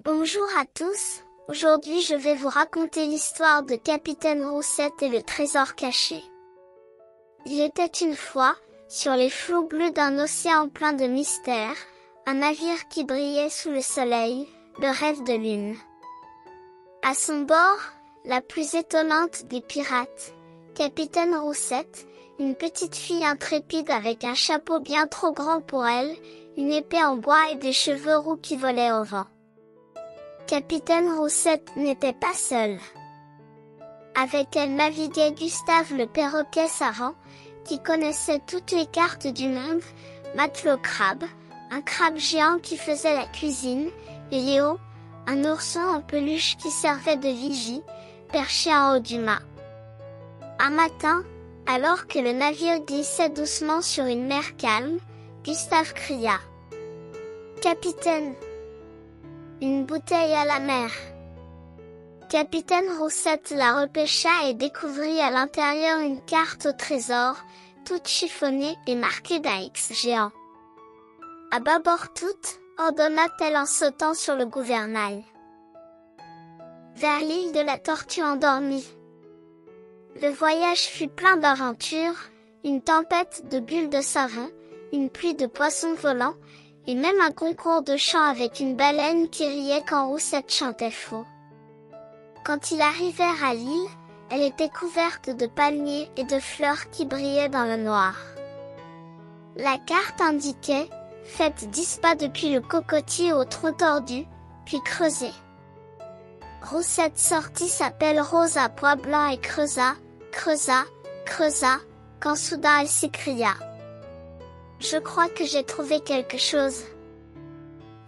Bonjour à tous, aujourd'hui je vais vous raconter l'histoire de Capitaine Roussette et le trésor caché. Il était une fois, sur les flots bleus d'un océan plein de mystères, un navire qui brillait sous le soleil, le rêve de lune. À son bord, la plus étonnante des pirates, Capitaine Roussette, une petite fille intrépide avec un chapeau bien trop grand pour elle, une épée en bois et des cheveux roux qui volaient au vent. Capitaine Roussette n'était pas seule. Avec elle naviguait Gustave le perroquet savant, qui connaissait toutes les cartes du monde, Matelot Crabe, un crabe géant qui faisait la cuisine, et Léo, un ourson en peluche qui servait de vigie, perché en haut du mât. Un matin, alors que le navire glissait doucement sur une mer calme, Gustave cria. « Capitaine ! Une bouteille à la mer !» Capitaine Roussette la repêcha et découvrit à l'intérieur une carte au trésor, toute chiffonnée et marquée d'un X géant. « À bâbord toute !» ordonna-t-elle en sautant sur le gouvernail. Vers l'île de la Tortue endormie. Le voyage fut plein d'aventures, une tempête de bulles de savon, une pluie de poissons volants, et même un concours de chant avec une baleine qui riait quand Roussette chantait faux. Quand ils arrivèrent à l'île, elle était couverte de palmiers et de fleurs qui brillaient dans le noir. La carte indiquait « Faites 10 pas depuis le cocotier au tronc tordu, puis creusez ». Roussette sortit sa pelle rose à pois blancs et creusa, quand soudain elle s'écria. « Je crois que j'ai trouvé quelque chose. »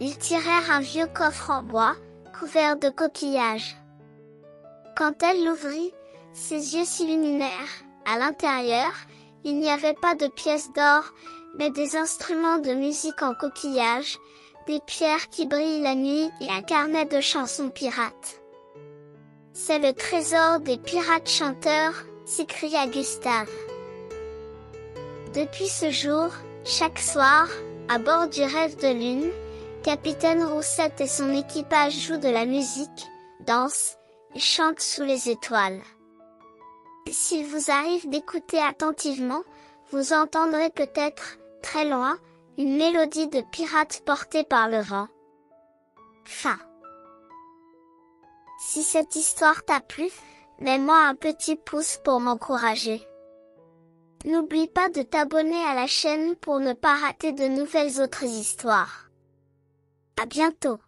Ils tirèrent un vieux coffre en bois, couvert de coquillages. Quand elle l'ouvrit, ses yeux s'illuminèrent. À l'intérieur, il n'y avait pas de pièces d'or, mais des instruments de musique en coquillages, des pierres qui brillent la nuit et un carnet de chansons pirates. « C'est le trésor des pirates chanteurs !» s'écria Gustave. Depuis ce jour, chaque soir, à bord du rêve de lune, Capitaine Roussette et son équipage jouent de la musique, dansent et chantent sous les étoiles. S'il vous arrive d'écouter attentivement, vous entendrez peut-être, très loin, une mélodie de pirates portée par le vent. Fin. Si cette histoire t'a plu, mets-moi un petit pouce pour m'encourager. N'oublie pas de t'abonner à la chaîne pour ne pas rater de nouvelles autres histoires. À bientôt.